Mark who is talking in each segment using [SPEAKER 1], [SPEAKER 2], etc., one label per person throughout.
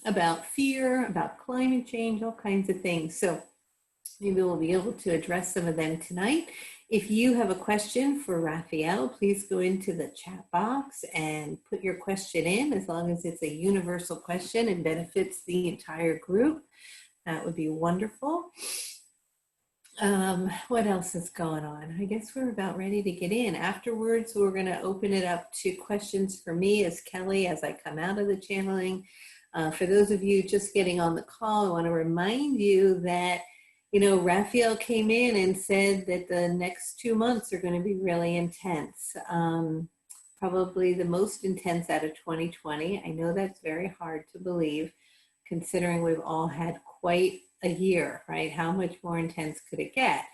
[SPEAKER 1] about fear, about climate change, all kinds of things. So maybe we'll be able to address some of them tonight. If you have a question for Raphael, please go into the chat box and put your question in, as long as it's a universal question and benefits the entire group. That would be wonderful. What else is going on? I guess we're about ready to get in. Afterwards, we're going to open it up to questions for me as Kelly as I come out of the channeling. For those of you just getting on the call, I want to remind you that Raphael came in and said that the next 2 months are going to be really intense. Probably the most intense out of 2020. I know that's very hard to believe, considering we've all had quite a year, right? How much more intense could it get?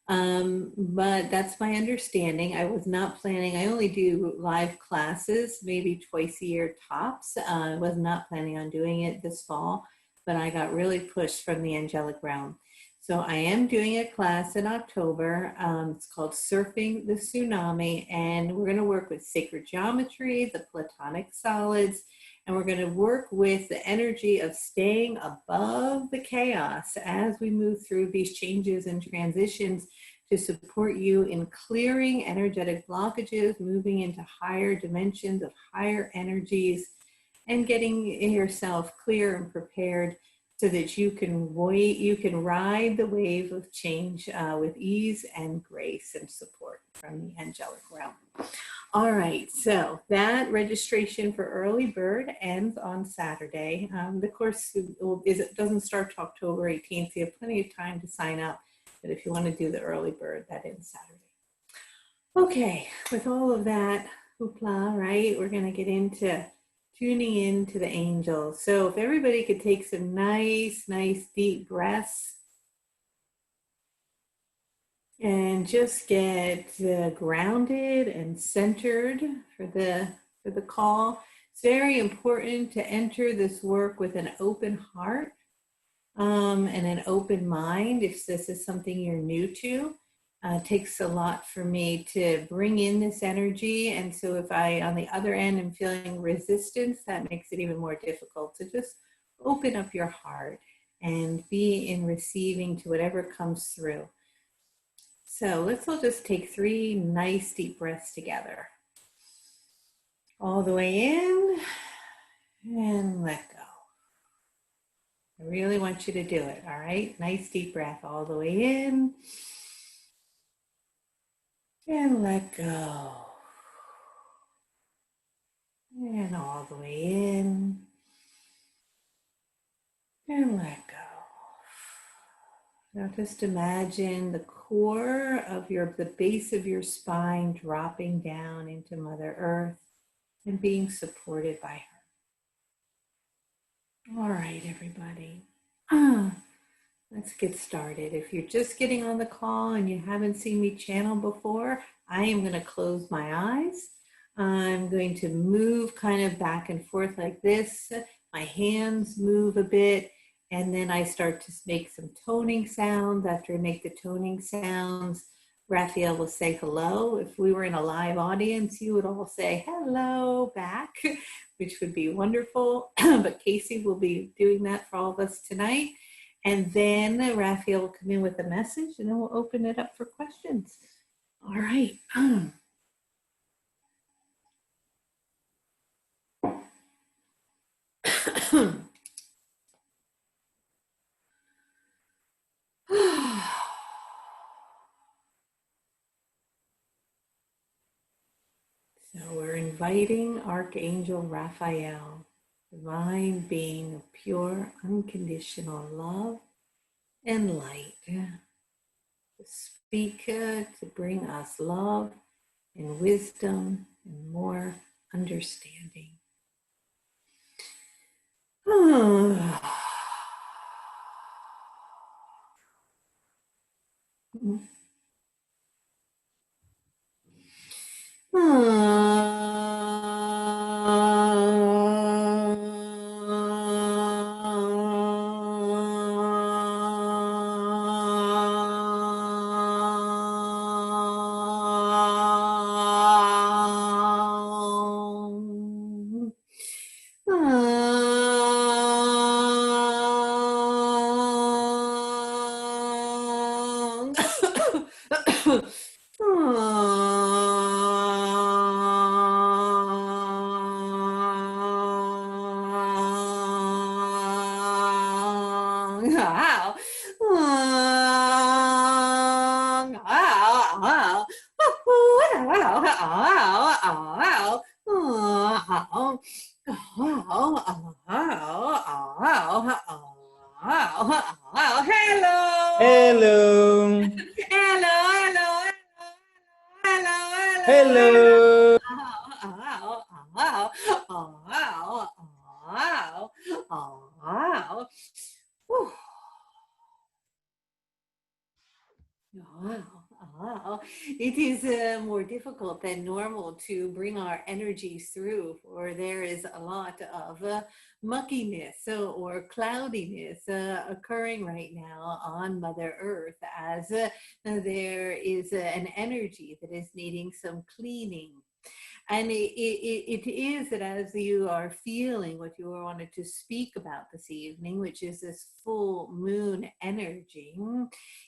[SPEAKER 1] But that's my understanding. I was not planning, I only do live classes, maybe twice a year tops. I was not planning on doing it this fall, but I got really pushed from the angelic realm. So I am doing a class in October. It's called Surfing the Tsunami, and we're going to work with sacred geometry, the platonic solids, and we're going to work with the energy of staying above the chaos as we move through these changes and transitions to support you in clearing energetic blockages, moving into higher dimensions of higher energies, and getting yourself clear and prepared so that you can ride the wave of change with ease and grace and support from the angelic realm. All right, so that registration for early bird ends on Saturday. The course doesn't start till October 18th. So you have plenty of time to sign up, but if you want to do the early bird, that ends Saturday. Okay, with all of that hoopla, right, we're going to get into tuning in to the angels. So if everybody could take some nice deep breaths and just get grounded and centered for the call. It's very important to enter this work with an open heart and an open mind. If this is something you're new to, it takes a lot for me to bring in this energy. And so if I, on the other end, am feeling resistance, that makes it even more difficult. So just open up your heart and be in receiving to whatever comes through. So let's all just take 3 nice deep breaths together. All the way in and let go. I really want you to do it, all right? Nice deep breath all the way in and let go. And all the way in and let go. Now just imagine the core of the base of your spine dropping down into Mother Earth and being supported by her. All right, everybody. Let's get started. If you're just getting on the call and you haven't seen me channel before, I am going to close my eyes. I'm going to move kind of back and forth like this. My hands move a bit, and then I start to make some toning sounds. After I make the toning sounds, Raphael will say hello. If we were in a live audience, you would all say hello back, which would be wonderful. But Casey will be doing that for all of us tonight. And then Raphael will come in with a message, and then we'll open it up for questions. All right. So we're inviting Archangel Raphael, divine being of pure, unconditional love and light, to speak, to bring us love and wisdom and more understanding.
[SPEAKER 2] Hello.
[SPEAKER 1] Hello.
[SPEAKER 2] Hello.
[SPEAKER 1] Whew. Wow. It is more difficult than normal to bring our energies through, for there is a lot of muckiness or cloudiness occurring right now on Mother Earth, as there is an energy that is needing some cleaning. And it is that as you are feeling what you wanted to speak about this evening, which is this full moon energy,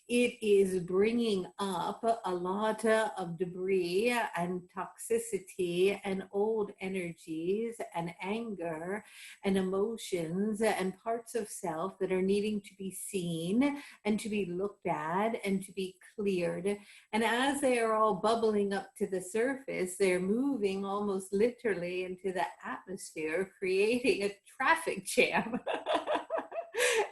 [SPEAKER 1] it is bringing up a lot of debris and toxicity and old energies and anger and emotions and parts of self that are needing to be seen and to be looked at and to be cleared. And as they are all bubbling up to the surface, they're moving almost literally into the atmosphere, creating a traffic jam.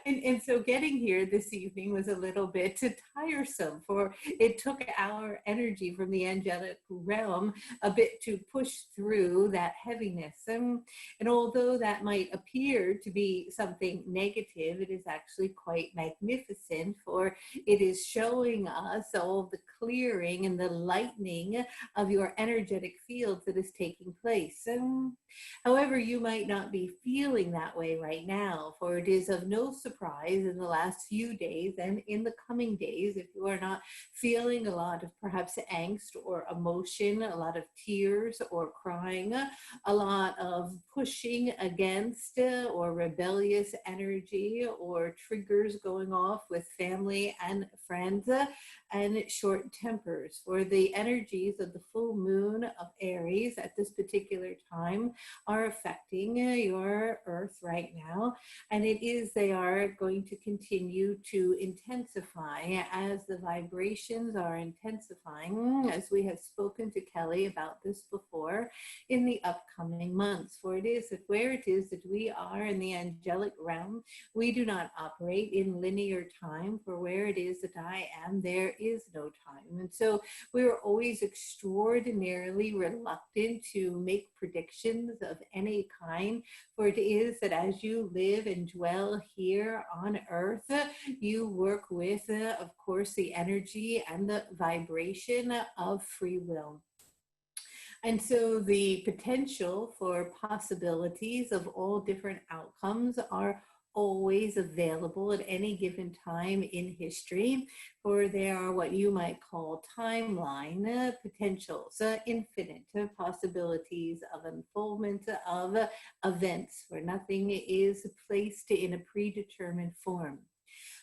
[SPEAKER 1] And so getting here this evening was a little bit tiresome, for it took our energy from the angelic realm a bit to push through that heaviness. And although that might appear to be something negative, it is actually quite magnificent, for it is showing us all the clearing and the lightening of your energetic fields that is taking place. However, you might not be feeling that way right now, for it is of no surprise in the last few days and in the coming days, if you are not feeling a lot of perhaps angst or emotion, a lot of tears or crying, a lot of pushing against or rebellious energy or triggers going off with family and friends, and short tempers, for the energies of the full moon of Aries at this particular time are affecting your earth right now, and they are going to continue to intensify as the vibrations are intensifying, as we have spoken to Kelly about this before, in the upcoming months. For it is that where it is that we are in the angelic realm, we do not operate in linear time, for where it is that I am, there is no time. And so we're always extraordinarily reluctant to make predictions of any kind, for it is that as you live and dwell here on earth, you work with, of course, the energy and the vibration of free will. And so the potential for possibilities of all different outcomes are always available at any given time in history, for there are what you might call timeline potentials, infinite possibilities of unfoldment of events, where nothing is placed in a predetermined form.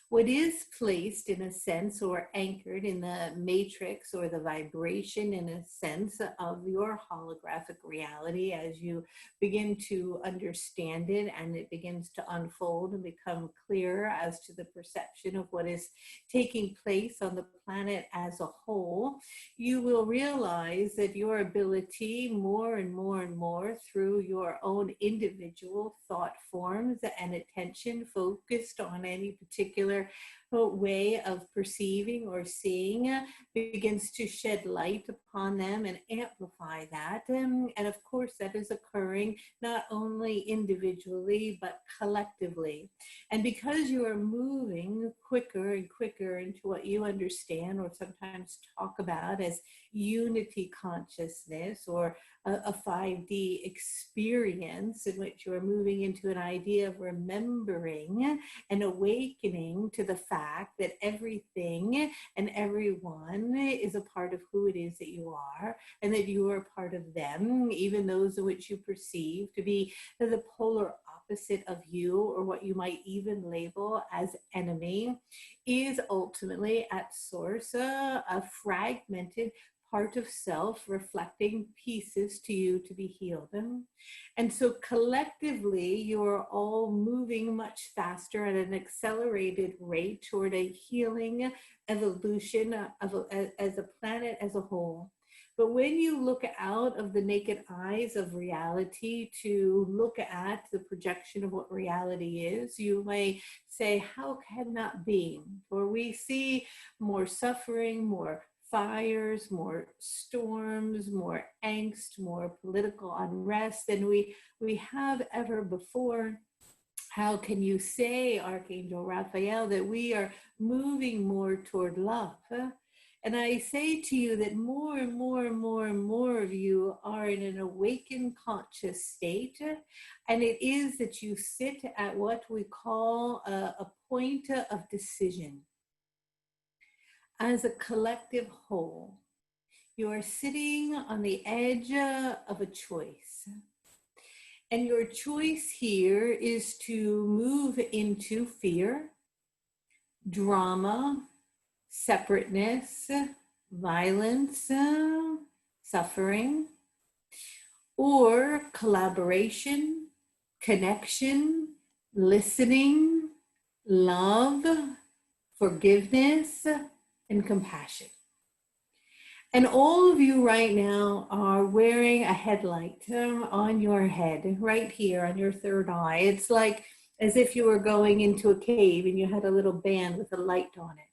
[SPEAKER 1] What is placed in a sense or anchored in the matrix or the vibration in a sense of your holographic reality, as you begin to understand it and it begins to unfold and become clearer as to the perception of what is taking place on the planet as a whole, you will realize that your ability more and more and more through your own individual thought forms and attention focused on any particular way of perceiving or seeing begins to shed light upon them and amplify that. And of course, that is occurring not only individually, but collectively. And because you are moving quicker and quicker into what you understand or sometimes talk about as unity consciousness, or a 5D experience in which you are moving into an idea of remembering and awakening to the fact that everything and everyone is a part of who it is that you are, and that you are part of them, even those in which you perceive to be the polar opposite of you, or what you might even label as enemy, is ultimately at source a fragmented part of self reflecting pieces to you to be healed. And so collectively, you're all moving much faster at an accelerated rate toward a healing evolution as a planet as a whole. But when you look out of the naked eyes of reality to look at the projection of what reality is, you may say, how can that be? For we see more suffering, more fires, more storms, more angst, more political unrest than we have ever before. How can you say, Archangel Raphael, that we are moving more toward love? And I say to you that more and more and more and more of you are in an awakened conscious state. And it is that you sit at what we call a point of decision. As a collective whole, you are sitting on the edge of a choice. And your choice here is to move into fear, drama, separateness, violence, suffering, or collaboration, connection, listening, love, forgiveness, and compassion. And all of you right now are wearing a headlight on your head, right here on your third eye. It's like as if you were going into a cave and you had a little band with a light on it.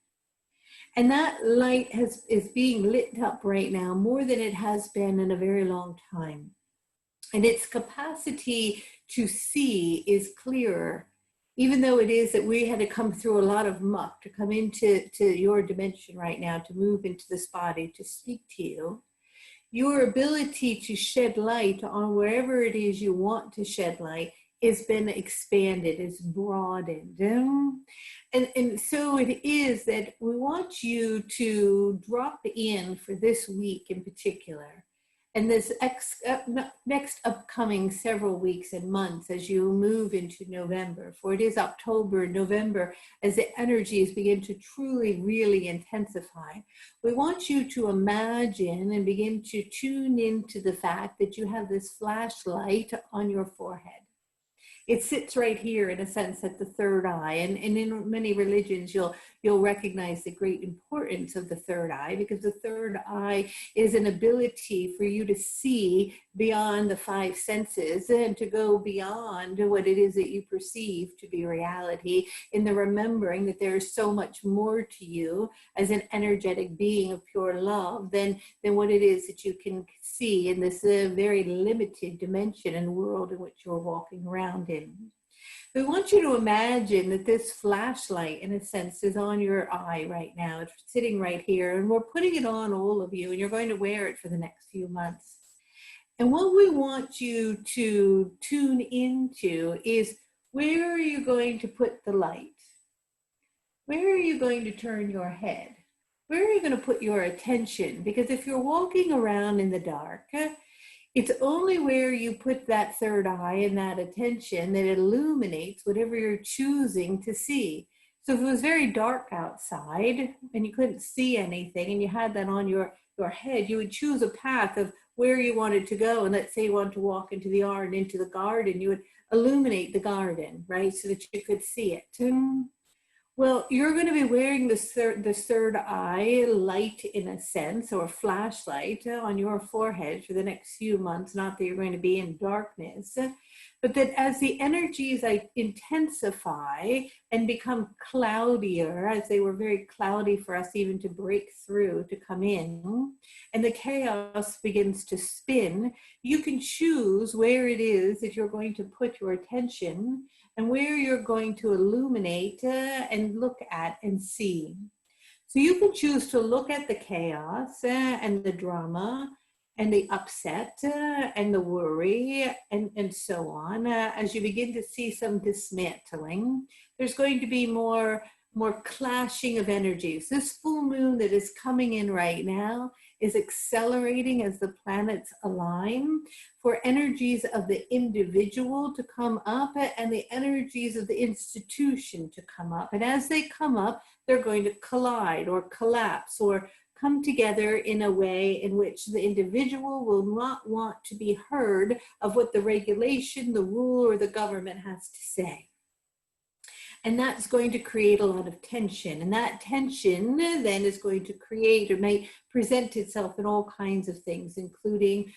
[SPEAKER 1] And that light is being lit up right now more than it has been in a very long time. And its capacity to see is clearer, even though it is that we had to come through a lot of muck to come into your dimension right now, to move into this body, to speak to you. Your ability to shed light on wherever it is you want to shed light has been expanded, is broadened. And so it is that we want you to drop in for this week in particular, and this next upcoming several weeks and months as you move into November, for it is October and November as the energies begin to truly, really intensify. We want you to imagine and begin to tune into the fact that you have this flashlight on your forehead. It sits right here in a sense at the third eye, and in many religions you'll recognize the great importance of the third eye, because the third eye is an ability for you to see beyond the five senses and to go beyond what it is that you perceive to be reality, in the remembering that there is so much more to you as an energetic being of pure love than what it is that you can see in this very limited dimension and world in which you're walking around in. We want you to imagine that this flashlight, in a sense, is on your eye right now. It's sitting right here, and we're putting it on all of you, and you're going to wear it for the next few months. And what we want you to tune into is, where are you going to put the light? Where are you going to turn your head? Where are you going to put your attention? Because if you're walking around in the dark, it's only where you put that third eye and that attention that it illuminates whatever you're choosing to see. So if it was very dark outside and you couldn't see anything and you had that on your head, you would choose a path of where you wanted to go. And let's say you wanted to walk into the yard and into the garden, you would illuminate the garden, right? So that you could see it. Well, you're going to be wearing the third eye light, in a sense, or flashlight on your forehead for the next few months. Not that you're going to be in darkness, but that as the energies intensify and become cloudier, as they were very cloudy for us even to break through, to come in, and the chaos begins to spin, you can choose where it is that you're going to put your attention and where you're going to illuminate and look at and see. So you can choose to look at the chaos and the drama and the upset and the worry and so on. As you begin to see some dismantling, there's going to be more clashing of energies. This full moon that is coming in right now is accelerating as the planets align for energies of the individual to come up and the energies of the institution to come up. And as they come up, they're going to collide or collapse or come together in a way in which the individual will not want to be heard of what the regulation, the rule, or the government has to say. And that's going to create a lot of tension. And that tension then is going to create, or may present itself in all kinds of things, including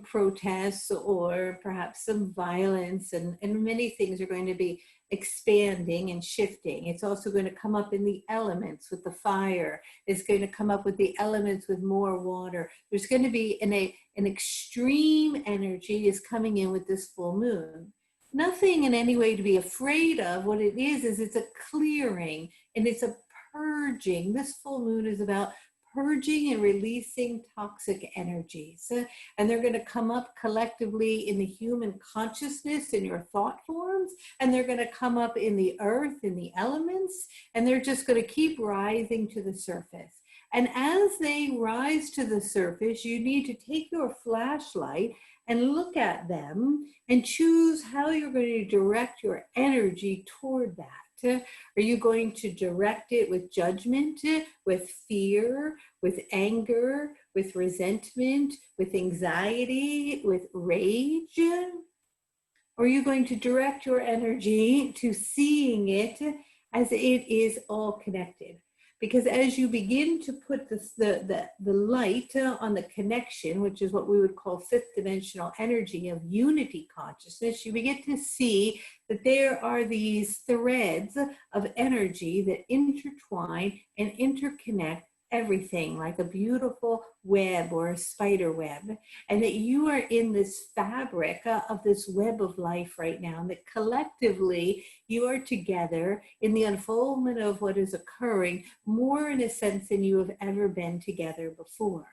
[SPEAKER 1] protests or perhaps some violence, and many things are going to be expanding and shifting. It's also going to come up in the elements with the fire. It's going to come up with the elements with more water. There's going to be an extreme energy is coming in with this full moon. Nothing in any way to be afraid of. What it is it's a clearing and it's a purging. This full moon is about purging and releasing toxic energies. And they're going to come up collectively in the human consciousness, in your thought forms, and they're going to come up in the earth, in the elements, and they're just going to keep rising to the surface. And as they rise to the surface, you need to take your flashlight and look at them and choose how you're going to direct your energy toward that. Are you going to direct it with judgment, with fear, with anger, with resentment, with anxiety, with rage? Or are you going to direct your energy to seeing it as it is all connected? Because as you begin to put the light on the connection, which is what we would call fifth dimensional energy of unity consciousness, you begin to see that there are these threads of energy that intertwine and interconnect everything like a beautiful web or a spider web, and that you are in this fabric of this web of life right now, and that collectively you are together in the unfoldment of what is occurring more in a sense than you have ever been together before.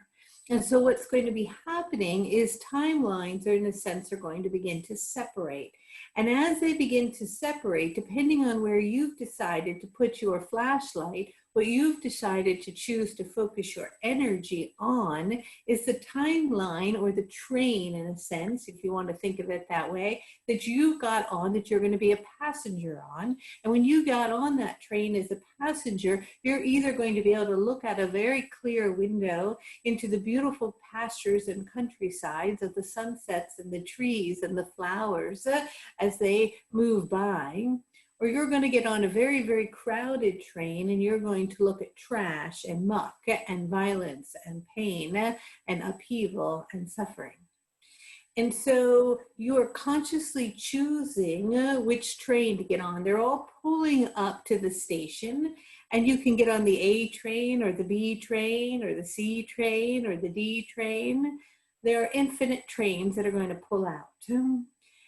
[SPEAKER 1] And so what's going to be happening is timelines are in a sense are going to begin to separate. And as they begin to separate, depending on where you've decided to put your flashlight, what you've decided to choose to focus your energy on is the timeline or the train, in a sense, if you want to think of it that way, that you got on, that you're going to be a passenger on. And when you got on that train as a passenger, you're either going to be able to look at a very clear window into the beautiful pastures and countrysides of the sunsets and the trees and the flowers as they move by. Or you're going to get on a very, very crowded train and you're going to look at trash and muck and violence and pain and upheaval and suffering. And so you are consciously choosing which train to get on. They're all pulling up to the station, and you can get on the A train or the B train or the C train or the D train. There are infinite trains that are going to pull out.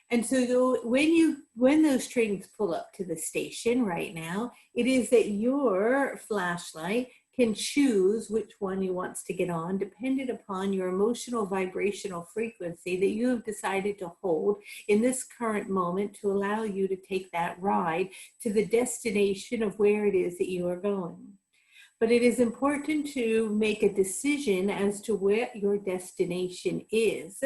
[SPEAKER 1] And so when those trains pull up to the station right now, it is that your flashlight can choose which one you want to get on, dependent upon your emotional vibrational frequency that you have decided to hold in this current moment to allow you to take that ride to the destination of where it is that you are going. But it is important to make a decision as to where your destination is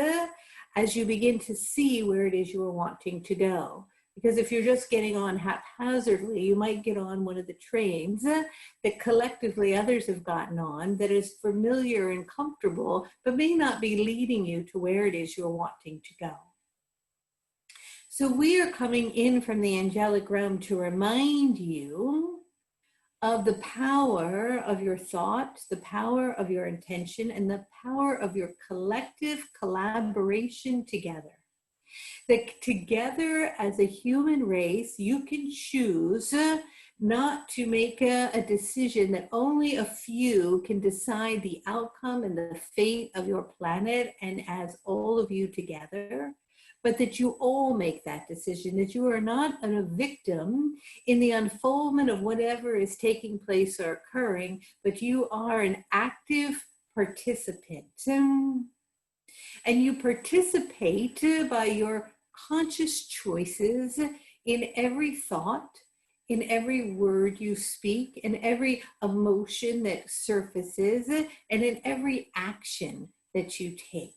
[SPEAKER 1] as you begin to see where it is you are wanting to go. Because if you're just getting on haphazardly, you might get on one of the trains that collectively others have gotten on that is familiar and comfortable, but may not be leading you to where it is you're wanting to go. So we are coming in from the angelic realm to remind you of the power of your thoughts, the power of your intention, and the power of your collective collaboration together. That together as a human race, you can choose not to make a decision that only a few can decide the outcome and the fate of your planet, and as all of you together, but that you all make that decision, that you are not a victim in the unfoldment of whatever is taking place or occurring, but you are an active participant. And you participate by your conscious choices in every thought, in every word you speak, in every emotion that surfaces, and in every action that you take.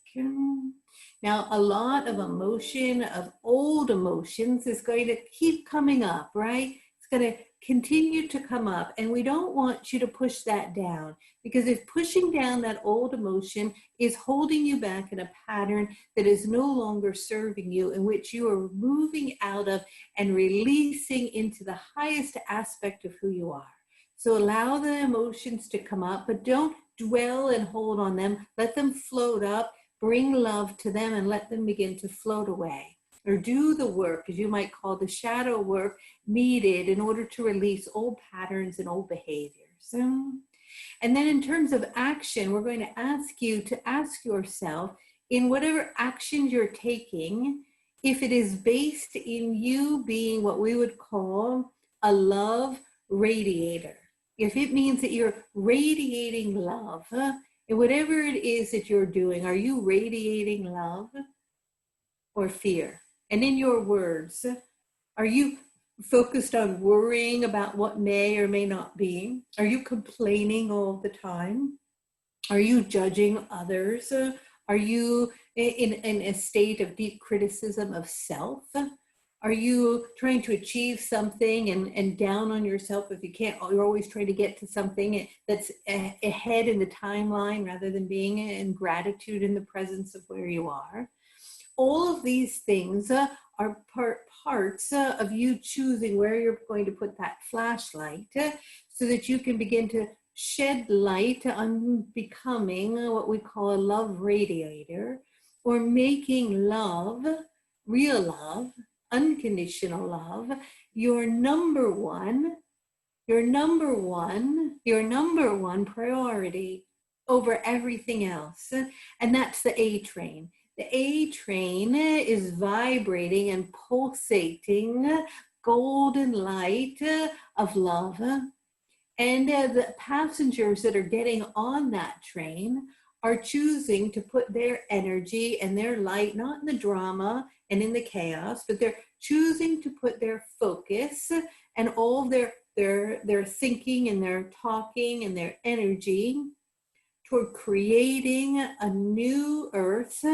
[SPEAKER 1] Now, a lot of emotion, of old emotions, is going to keep coming up, right? It's going to continue to come up. And we don't want you to push that down, because if pushing down that old emotion is holding you back in a pattern that is no longer serving you, in which you are moving out of and releasing into the highest aspect of who you are. So allow the emotions to come up, but don't dwell and hold on them. Let them float up, bring love to them, and let them begin to float away. Or do the work, as you might call the shadow work, needed in order to release old patterns and old behaviors. And then in terms of action, we're going to ask you to ask yourself, in whatever actions you're taking, if it is based in you being what we would call a love radiator. If it means that you're radiating love, and whatever it is that you're doing, are you radiating love or fear? And in your words, are you focused on worrying about what may or may not be? Are you complaining all the time? Are you judging others? Are you in a state of deep criticism of self? Are you trying to achieve something and down on yourself if you can't? You're always trying to get to something that's ahead in the timeline rather than being in gratitude in the presence of where you are. All of these things are parts of you choosing where you're going to put that flashlight so that you can begin to shed light on becoming what we call a love radiator, or making love, real love, unconditional love, your number one priority over everything else. And that's the A train. The A train is vibrating and pulsating golden light of love. And the passengers that are getting on that train are choosing to put their energy and their light, not in the drama and in the chaos, but they're choosing to put their focus and all their thinking and their talking and their energy toward creating a new earth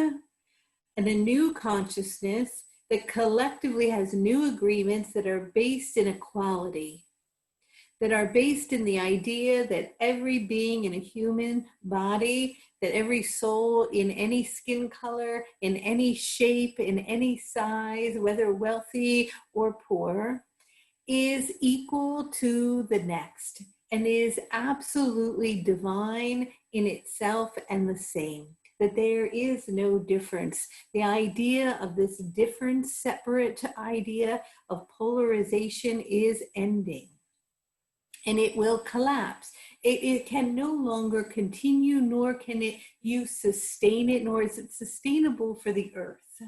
[SPEAKER 1] and a new consciousness that collectively has new agreements that are based in equality, that are based in the idea that every being in a human body, that every soul in any skin color, in any shape, in any size, whether wealthy or poor, is equal to the next and is absolutely divine in itself and the same, that there is no difference. The idea of this different, separate idea of polarization is ending. And it will collapse. It can no longer continue, nor can you sustain it, nor is it sustainable for the earth.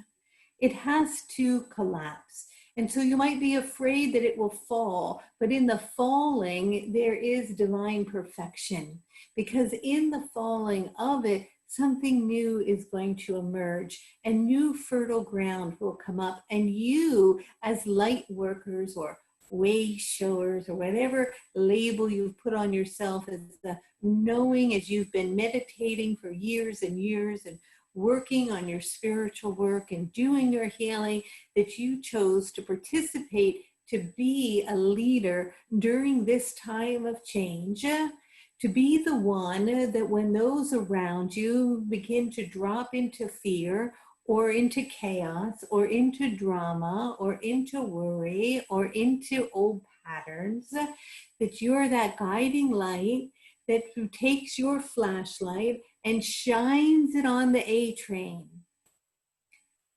[SPEAKER 1] It has to collapse. And so you might be afraid that it will fall, but in the falling, there is divine perfection, because in the falling of it, something new is going to emerge, and new fertile ground will come up, and you as light workers or way showers or whatever label you've put on yourself, as the knowing, as you've been meditating for years and years and working on your spiritual work and doing your healing, that you chose to participate, to be a leader during this time of change, to be the one that when those around you begin to drop into fear or into chaos or into drama or into worry or into old patterns, that you're that guiding light that who takes your flashlight and shines it on the A train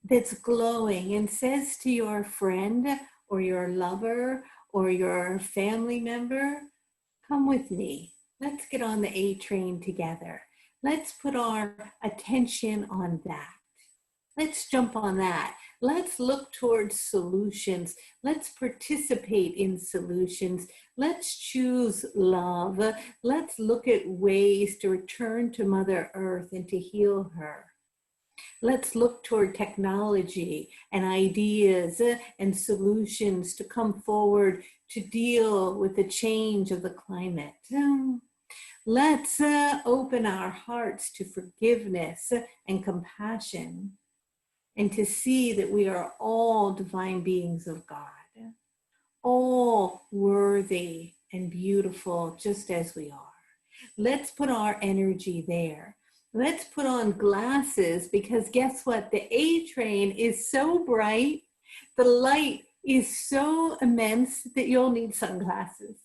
[SPEAKER 1] that's glowing and says to your friend or your lover or your family member, come with me. Let's get on the A train together. Let's put our attention on that. Let's jump on that. Let's look towards solutions. Let's participate in solutions. Let's choose love. Let's look at ways to return to Mother Earth and to heal her. Let's look toward technology and ideas and solutions to come forward to deal with the change of the climate. Let's open our hearts to forgiveness and compassion, and to see that we are all divine beings of God, all worthy and beautiful just as we are. Let's put our energy there. Let's put on glasses, because guess what? The A train is so bright, the light is so immense that you'll need sunglasses.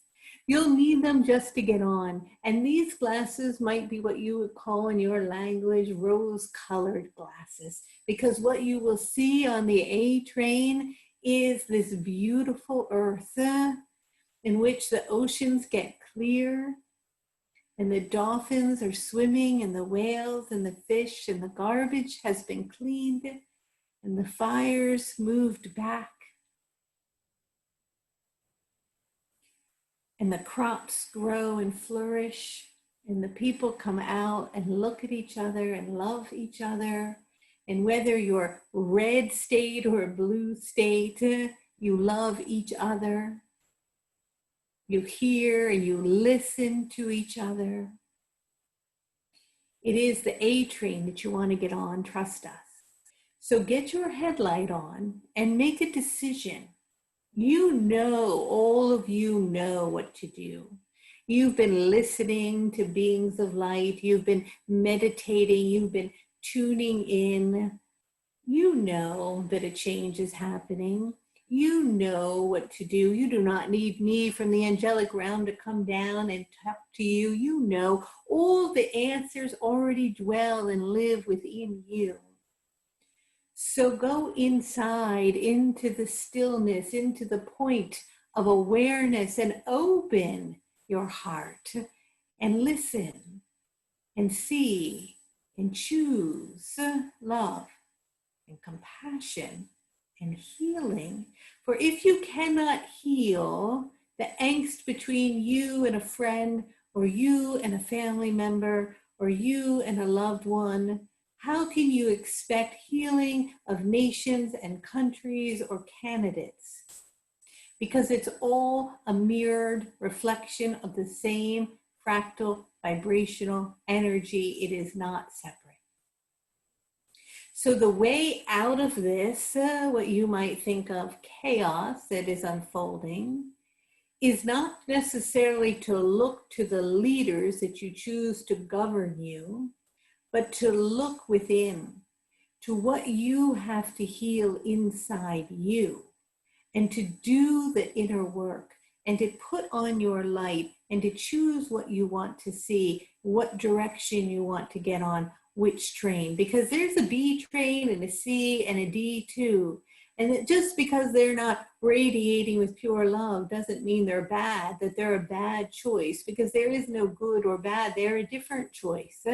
[SPEAKER 1] You'll need them just to get on. And these glasses might be what you would call in your language rose-colored glasses, because what you will see on the A train is this beautiful earth in which the oceans get clear and the dolphins are swimming and the whales and the fish and the garbage has been cleaned and the fires moved back and the crops grow and flourish and the people come out and look at each other and love each other. And whether you're red state or blue state, you love each other. You hear and you listen to each other. It is the A train that you want to get on, trust us. So get your headlight on and make a decision. You know, all of you know what to do. You've been listening to beings of light. You've been meditating. You've been tuning in. You know that a change is happening. You know what to do. You do not need me from the angelic realm to come down and talk to you. You know all the answers already dwell and live within you. So go inside into the stillness, into the point of awareness, and open your heart and listen and see and choose love and compassion and healing. For if you cannot heal the angst between you and a friend, or you and a family member, or you and a loved one, how can you expect healing of nations and countries or candidates? Because it's all a mirrored reflection of the same fractal vibrational energy. It is not separate. So the way out of this, what you might think of chaos that is unfolding, is not necessarily to look to the leaders that you choose to govern you, but to look within, to what you have to heal inside you, and to do the inner work, and to put on your light, and to choose what you want to see, what direction you want to get on, which train. Because there's a B train and a C and a D too. And just because they're not radiating with pure love doesn't mean they're bad, that they're a bad choice, because there is no good or bad. They're a different choice.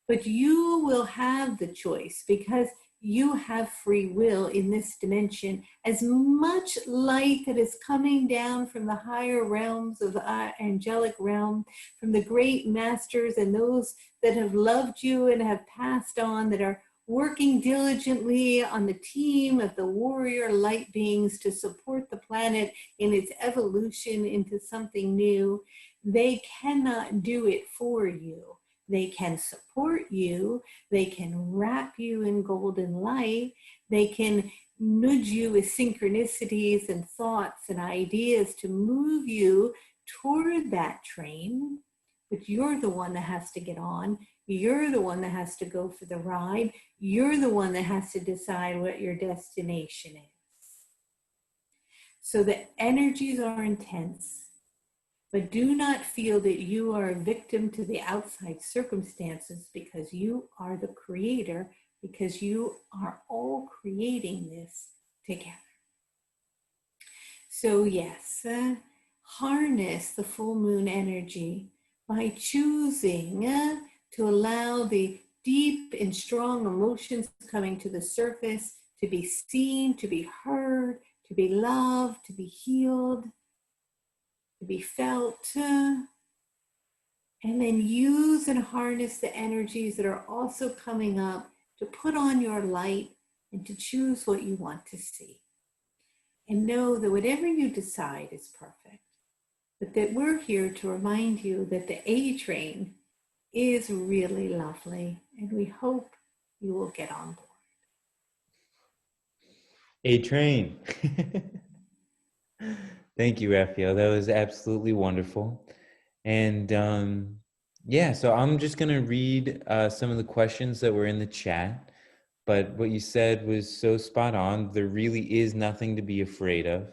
[SPEAKER 1] But you will have the choice, because you have free will in this dimension. As much light that is coming down from the higher realms of the angelic realm, from the great masters and those that have loved you and have passed on, that are working diligently on the team of the warrior light beings to support the planet in its evolution into something new, they cannot do it for you. They can support you. They can wrap you in golden light. They can nudge you with synchronicities and thoughts and ideas to move you toward that train. But you're the one that has to get on. You're the one that has to go for the ride. You're the one that has to decide what your destination is. So the energies are intense. But do not feel that you are a victim to the outside circumstances, because you are the creator, because you are all creating this together. So yes, harness the full moon energy by choosing to allow the deep and strong emotions coming to the surface to be seen, to be heard, to be loved, to be healed, to be felt, and then use and harness the energies that are also coming up to put on your light and to choose what you want to see. And know that whatever you decide is perfect, but that we're here to remind you that the A train is really lovely, and we hope you will get on board.
[SPEAKER 2] A train. Thank you, Raphael. That was absolutely wonderful. And yeah, so I'm just going to read some of the questions that were in the chat. But what you said was so spot on. There really is nothing to be afraid of.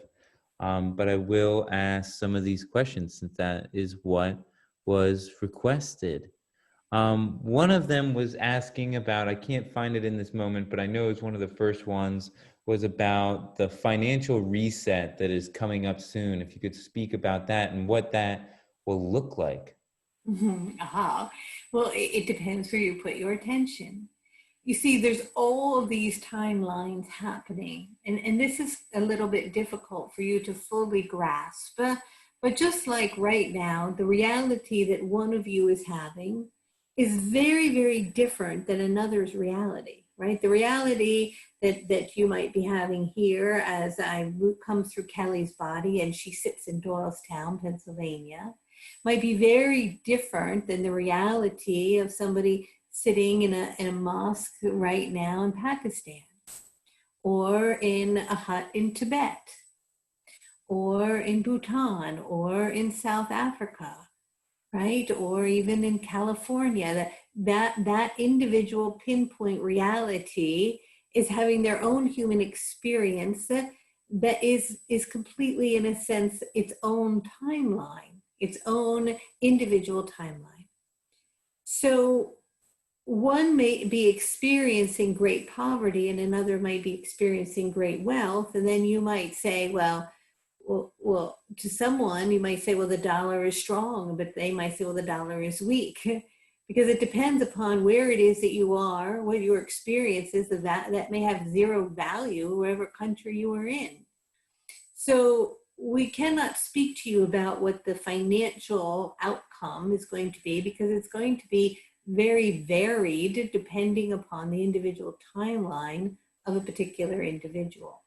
[SPEAKER 2] But I will ask some of these questions since that is what was requested. One of them was asking about, I can't find it in this moment, but I know it's one of the first ones, was about the financial reset that is coming up soon. If you could speak about that and what that will look like.
[SPEAKER 1] Aha. Well, it depends where you put your attention. You see, there's all of these timelines happening, and this is a little bit difficult for you to fully grasp. But just like right now, the reality that one of you is having is very, very different than another's reality, right? The reality that you might be having here as I come through Kelly's body and she sits in Doylestown, Pennsylvania, might be very different than the reality of somebody sitting in a mosque right now in Pakistan, or in a hut in Tibet, or in Bhutan, or in South Africa, right? Or even in California. That individual pinpoint reality is having their own human experience that is completely, in a sense, its own timeline, its own individual timeline. So one may be experiencing great poverty and another might be experiencing great wealth. And then you might say, well, to someone, you might say, well, the dollar is strong, but they might say, well, the dollar is weak. Because it depends upon where it is that you are, what your experience is, that may have zero value wherever country you are in. So we cannot speak to you about what the financial outcome is going to be, because it's going to be very varied depending upon the individual timeline of a particular individual.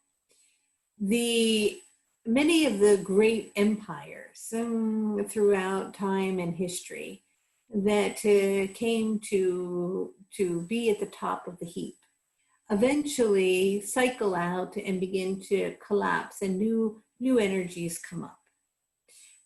[SPEAKER 1] Many of the great empires throughout time and history that came to be at the top of the heap eventually cycle out and begin to collapse, and new energies come up.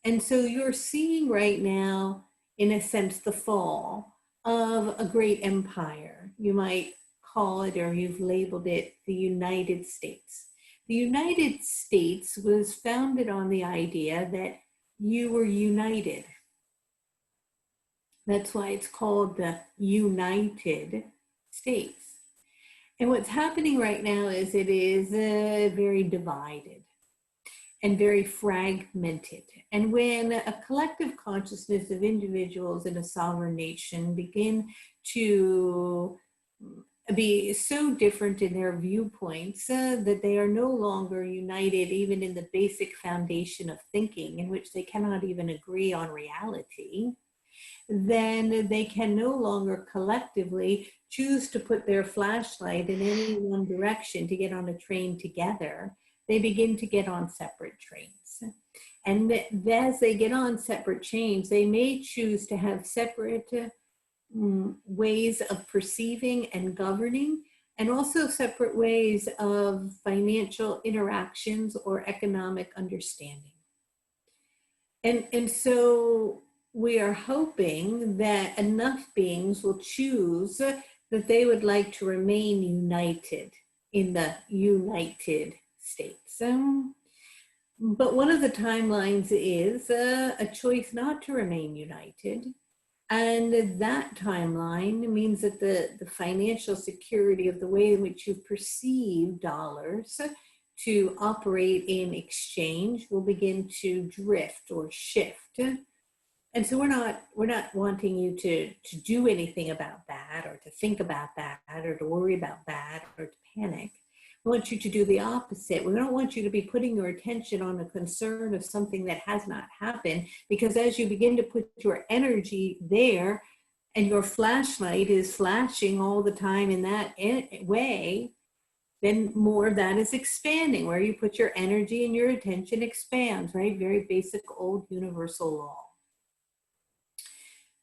[SPEAKER 1] And so you're seeing right now, in a sense, the fall of a great empire. You might call it, or you've labeled it, the United States. The United States was founded on the idea that you were united. That's why it's called the United States. And what's happening right now is it is very divided and very fragmented. And when a collective consciousness of individuals in a sovereign nation begin to be so different in their viewpoints that they are no longer united even in the basic foundation of thinking, in which they cannot even agree on reality, then they can no longer collectively choose to put their flashlight in any one direction to get on a train together. They begin to get on separate trains. And as they get on separate trains, they may choose to have separate ways of perceiving and governing, and also separate ways of financial interactions or economic understanding. And so we are hoping that enough beings will choose that they would like to remain united in the United States. But one of the timelines is a choice not to remain united. And that timeline means that the financial security of the way in which you perceive dollars to operate in exchange will begin to drift or shift. And so we're not wanting you to do anything about that, or to think about that, or to worry about that, or to panic. We want you to do the opposite. We don't want you to be putting your attention on a concern of something that has not happened, because as you begin to put your energy there and your flashlight is flashing all the time in that way, then more of that is expanding. Where you put your energy and your attention expands, right? Very basic old universal law.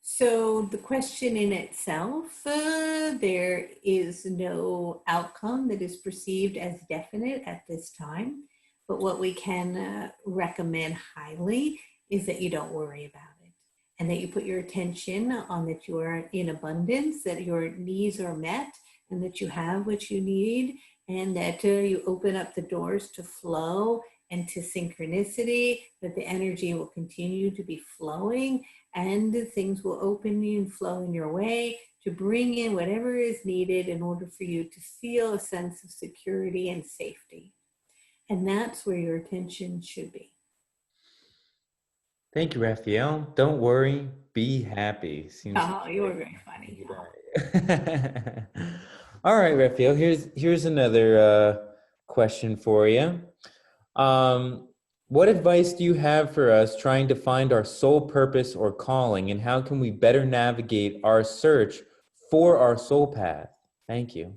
[SPEAKER 1] So the question in itself, there is no outcome that is perceived as definite at this time. But what we can recommend highly is that you don't worry about it and that you put your attention on that you are in abundance, that your needs are met, and that you have what you need, and that you open up the doors to flow and to synchronicity, that the energy will continue to be flowing and things will open and flow in your way to bring in whatever is needed in order for you to feel a sense of security and safety. And that's where your attention should be.
[SPEAKER 2] Thank you, Raphael. Don't worry, be happy. Seems
[SPEAKER 1] Oh, you were very funny.
[SPEAKER 2] right. All right, Raphael. Here's another question for you. What advice do you have for us trying to find our soul purpose or calling, and how can we better navigate our search for our soul path? Thank you.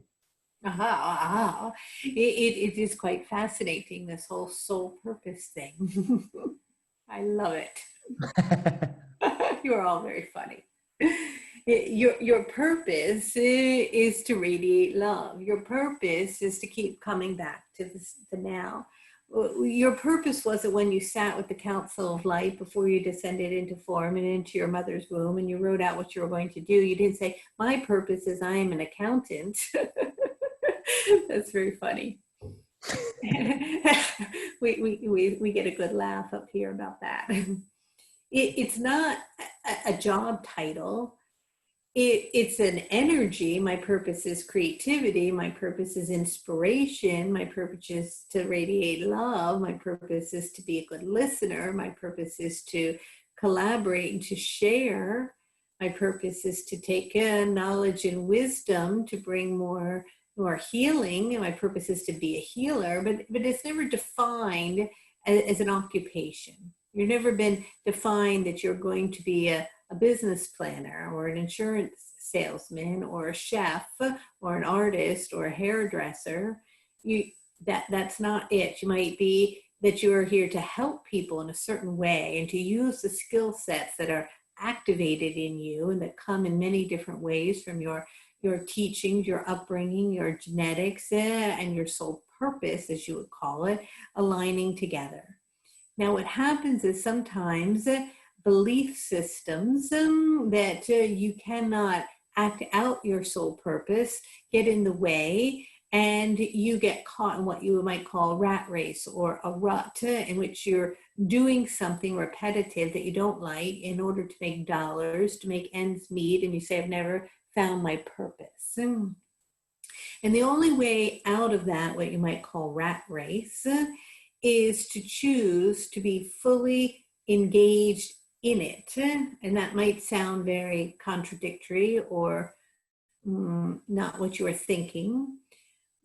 [SPEAKER 1] It is quite fascinating, this whole soul purpose thing. I love it. You're all very funny. Your purpose is to radiate love. Your purpose is to keep coming back to the now. Your purpose wasn't when you sat with the Council of Light before you descended into form and into your mother's womb and you wrote out what you were going to do. You didn't say, my purpose is I am an accountant. That's very funny. we get a good laugh up here about that. It's not a job title. It's an energy. My purpose is creativity. My purpose is inspiration. My purpose is to radiate love. My purpose is to be a good listener. My purpose is to collaborate and to share. My purpose is to take knowledge and wisdom to bring more healing. And my purpose is to be a healer, but it's never defined as an occupation. You've never been defined that you're going to be a business planner or an insurance salesman or a chef or an artist or a hairdresser. That's not it. You might be that you are here to help people in a certain way and to use the skill sets that are activated in you and that come in many different ways from your teachings, your upbringing, your genetics, and your soul purpose, as you would call it, aligning together. Now, what happens is sometimes belief systems that you cannot act out your soul purpose get in the way, and you get caught in what you might call a rat race or a rut in which you're doing something repetitive that you don't like in order to make dollars, to make ends meet, and you say, I've never found my purpose. And the only way out of that, what you might call rat race, is to choose to be fully engaged in it. And that might sound very contradictory or not what you are thinking.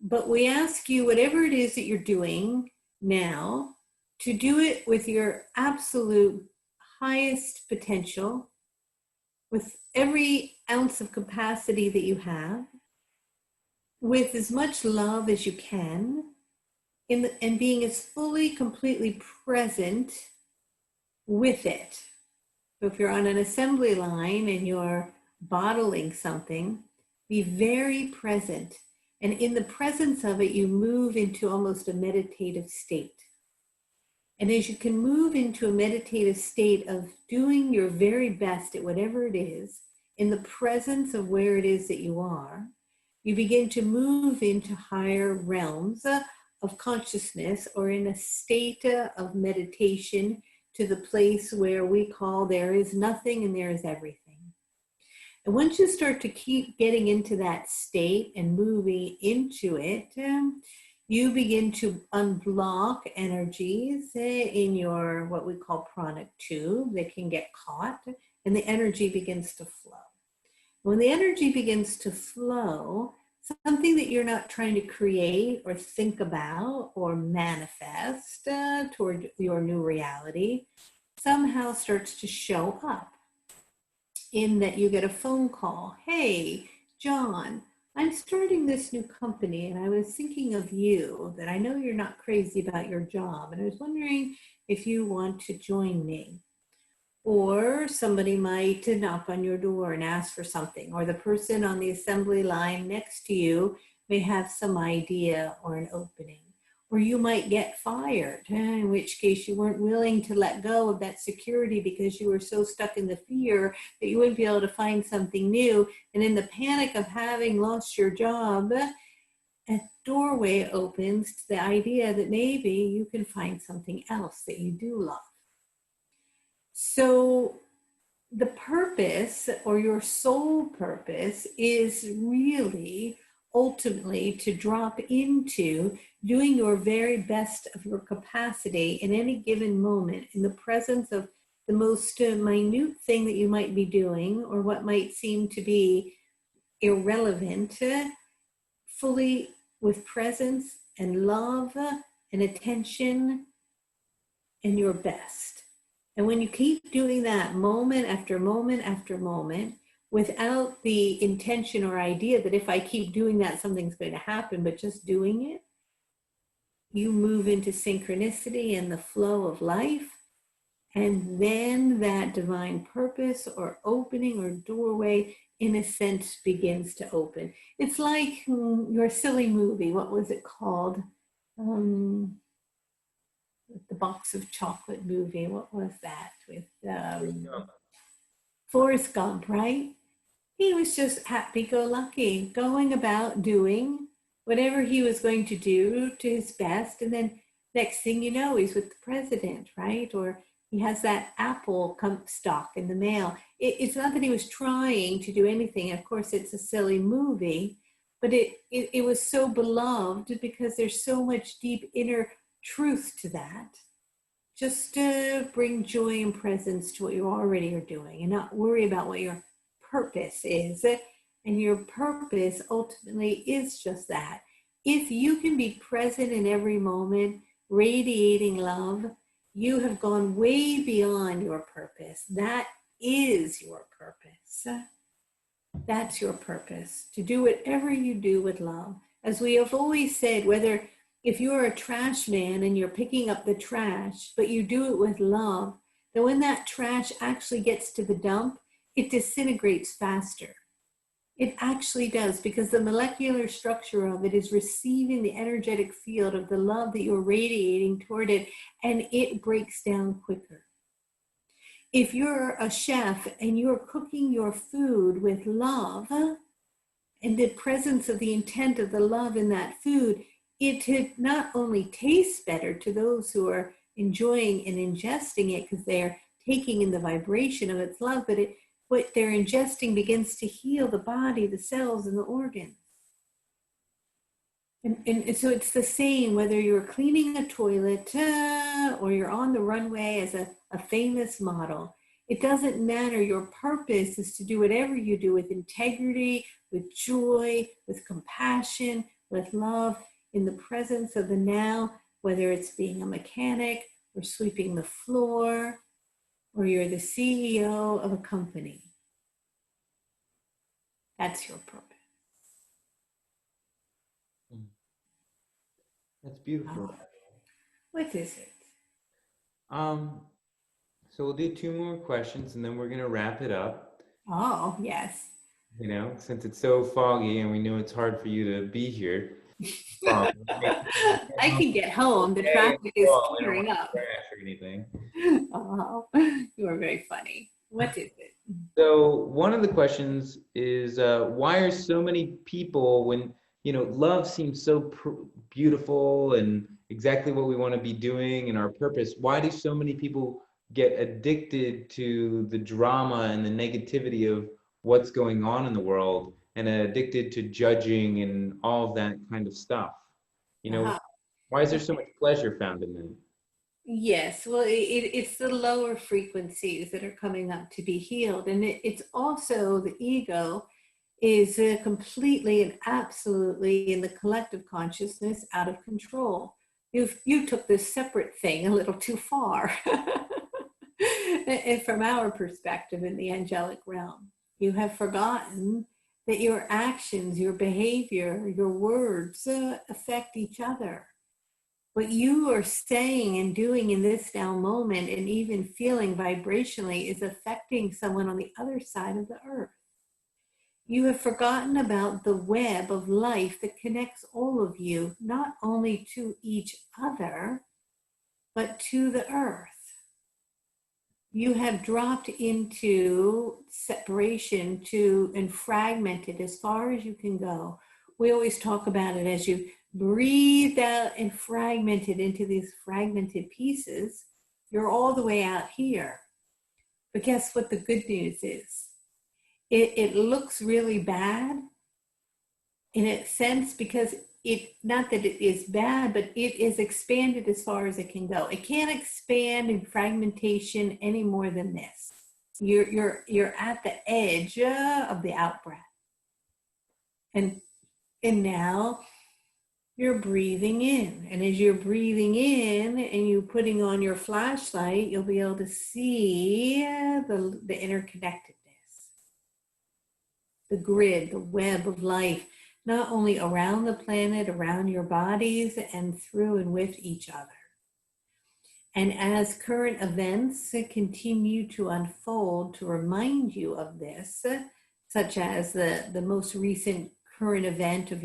[SPEAKER 1] But we ask you, whatever it is that you're doing now, to do it with your absolute highest potential, with every ounce of capacity that you have, with as much love as you can, and being as fully, completely present with it. So if you're on an assembly line and you're bottling something, be very present. And in the presence of it, you move into almost a meditative state. And as you can move into a meditative state of doing your very best at whatever it is, in the presence of where it is that you are, you begin to move into higher realms of consciousness, or in a state of meditation, to the place where we call there is nothing and there is everything. And once you start to keep getting into that state and moving into it, you begin to unblock energies in your what we call pranic tube that can get caught, and the energy begins to flow. When the energy begins to flow, something that you're not trying to create or think about or manifest toward your new reality somehow starts to show up, in that you get a phone call. Hey, John, I'm starting this new company and I was thinking of you, that I know you're not crazy about your job, and I was wondering if you want to join me. Or somebody might knock on your door and ask for something, or the person on the assembly line next to you may have some idea or an opening, or you might get fired, in which case you weren't willing to let go of that security because you were so stuck in the fear that you wouldn't be able to find something new. And in the panic of having lost your job, a doorway opens to the idea that maybe you can find something else that you do love. So the purpose, or your soul purpose, is really ultimately to drop into doing your very best of your capacity in any given moment in the presence of the most minute thing that you might be doing, or what might seem to be irrelevant, fully with presence and love and attention and your best. And when you keep doing that moment after moment after moment, without the intention or idea that if I keep doing that, something's going to happen, but just doing it, you move into synchronicity and the flow of life. And then that divine purpose or opening or doorway, in a sense, begins to open. It's like your silly movie. What was it called? The box of chocolate movie. What was that with Forrest Gump, right? He was just happy-go-lucky, going about doing whatever he was going to do to his best. And then next thing you know, he's with the president, right? Or he has that Apple stock in the mail. It's not that he was trying to do anything. Of course, it's a silly movie, but it was so beloved because there's so much deep inner truth to that. Just to bring joy and presence to what you already are doing and not worry about what your purpose is. And your purpose ultimately is just that. If you can be present in every moment, radiating love, you have gone way beyond your purpose. That is your purpose. That's your purpose, to do whatever you do with love. As we have always said, whether if you're a trash man and you're picking up the trash, but you do it with love, then when that trash actually gets to the dump, it disintegrates faster. It actually does, because the molecular structure of it is receiving the energetic field of the love that you're radiating toward it, and it breaks down quicker. If you're a chef and you're cooking your food with love, and the presence of the intent of the love in that food, it not only tastes better to those who are enjoying and ingesting it because they're taking in the vibration of its love, but what they're ingesting begins to heal the body, the cells, and the organs. And so it's the same whether you're cleaning a toilet or you're on the runway as a famous model. It doesn't matter. Your purpose is to do whatever you do with integrity, with joy, with compassion, with love, in the presence of the now, whether it's being a mechanic or sweeping the floor, or you're the CEO of a company. That's your purpose.
[SPEAKER 2] That's beautiful.
[SPEAKER 1] What is it?
[SPEAKER 2] So we'll do 2 more questions and then we're gonna wrap it up.
[SPEAKER 1] Oh, yes.
[SPEAKER 2] You know, since it's so foggy and we know it's hard for you to be here.
[SPEAKER 1] I can get home. The traffic is clearing up.
[SPEAKER 2] Crash or anything.
[SPEAKER 1] Oh, you are very funny. What is it?
[SPEAKER 2] So one of the questions is, why are so many people, when love seems so beautiful and exactly what we want to be doing and our purpose, why do so many people get addicted to the drama and the negativity of what's going on in the world, and addicted to judging and all of that kind of stuff? Why is there so much pleasure found in that?
[SPEAKER 1] Yes, well, it's the lower frequencies that are coming up to be healed. And it's also the ego is completely and absolutely in the collective consciousness out of control. You took this separate thing a little too far. And from our perspective in the angelic realm, you have forgotten that your actions, your behavior, your words affect each other. What you are saying and doing in this now moment, and even feeling vibrationally, is affecting someone on the other side of the earth. You have forgotten about the web of life that connects all of you, not only to each other, but to the earth. You have dropped into separation and fragmented as far as you can go. We always talk about it as you breathe out and fragmented into these fragmented pieces, you're all the way out here. But guess what the good news is? It looks really bad in a sense because not that it is bad, but it is expanded as far as it can go. It can't expand in fragmentation any more than this. You're at the edge of the out breath. And now you're breathing in. And as you're breathing in and you're putting on your flashlight, you'll be able to see the interconnectedness, the grid, the web of life, not only around the planet, around your bodies, and through and with each other. And as current events continue to unfold to remind you of this, such as the most recent current event of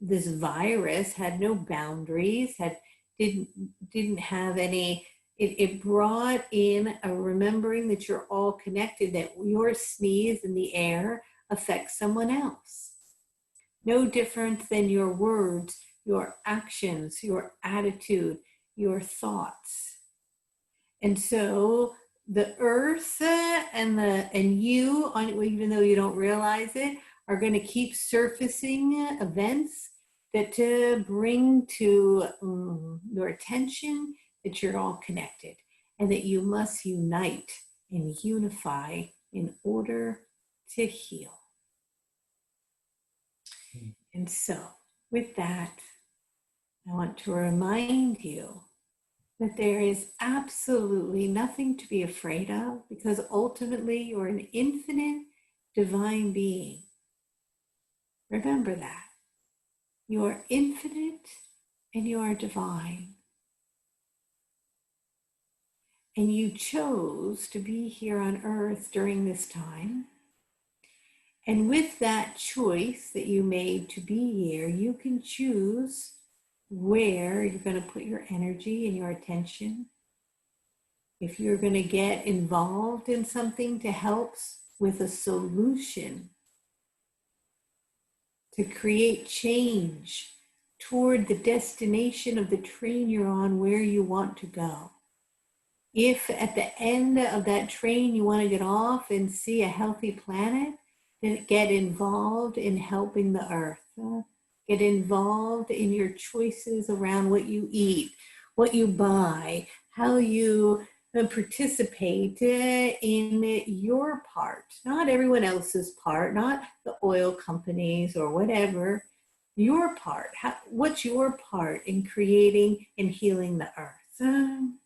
[SPEAKER 1] this virus had no boundaries, didn't have any, it brought in a remembering that you're all connected, that your sneeze in the air affects someone else. No different than your words, your actions, your attitude, your thoughts. And so the earth and you, even though you don't realize it, are going to keep surfacing events that bring to your attention that you're all connected and that you must unite and unify in order to heal. And so, with that, I want to remind you that there is absolutely nothing to be afraid of, because ultimately you're an infinite divine being. Remember that. You are infinite and you are divine. And you chose to be here on earth during this time. And with that choice that you made to be here, you can choose where you're going to put your energy and your attention. If you're going to get involved in something to help with a solution, to create change toward the destination of the train you're on, where you want to go. If at the end of that train you want to get off and see a healthy planet, then get involved in helping the earth. Get involved in your choices around what you eat, what you buy, how you participate in your part, not everyone else's part, not the oil companies or whatever, your part. What's your part in creating and healing the earth? And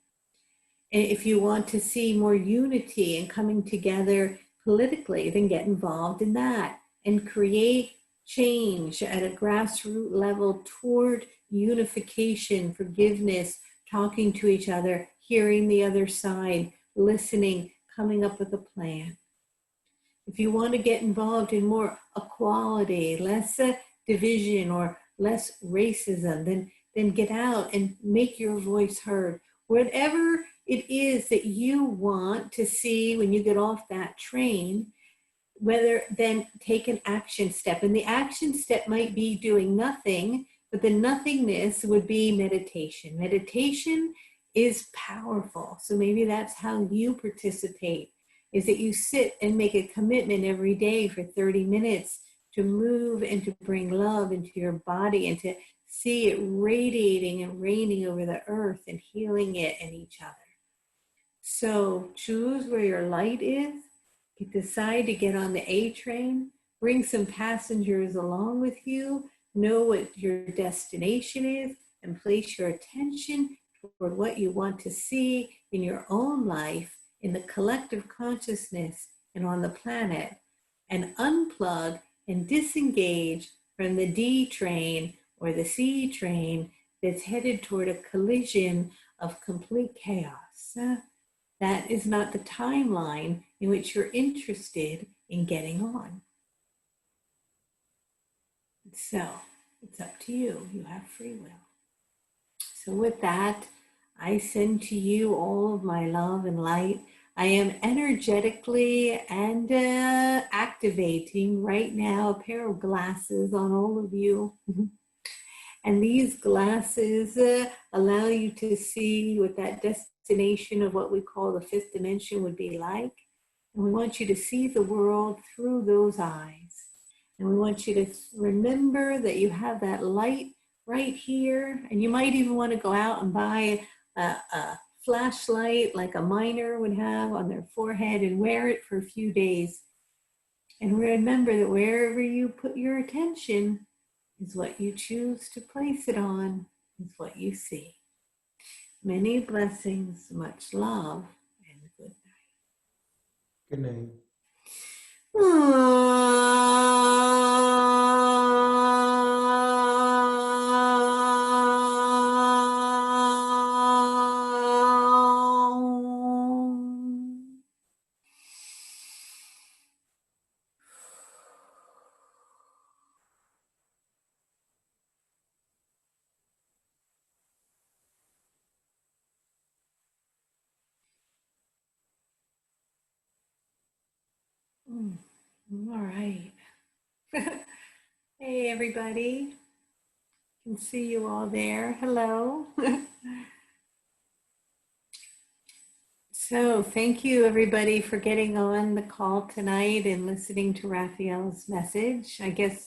[SPEAKER 1] if you want to see more unity and coming together politically, then get involved in that and create change at a grassroots level toward unification, forgiveness, talking to each other, hearing the other side, listening, coming up with a plan. If you want to get involved in more equality, less division or less racism, then get out and make your voice heard. Whatever it is that you want to see when you get off that train, then take an action step. And the action step might be doing nothing, but the nothingness would be meditation. Meditation is powerful. So maybe that's how you participate, is that you sit and make a commitment every day for 30 minutes to move and to bring love into your body and to see it radiating and raining over the earth and healing it and each other. So choose where your light is. Decide to get on the A train, bring some passengers along with you, know what your destination is, and place your attention toward what you want to see in your own life, in the collective consciousness, and on the planet, and unplug and disengage from the D train or the C train that's headed toward a collision of complete chaos. That is not the timeline in which you're interested in getting on. So it's up to you. You have free will. So with that, I send to you all of my love and light. I am energetically and activating right now a pair of glasses on all of you. And these glasses allow you to see what that destination of what we call the fifth dimension would be like. And we want you to see the world through those eyes. And we want you to remember that you have that light right here. And you might even want to go out and buy a flashlight like a miner would have on their forehead and wear it for a few days. And remember that wherever you put your attention is what you choose to place it on, is what you see. Many blessings, much love, and good night.
[SPEAKER 2] Good night.
[SPEAKER 1] All right. Hey, everybody. Can see you all there. Hello. So thank you, everybody, for getting on the call tonight and listening to Raphael's message. I guess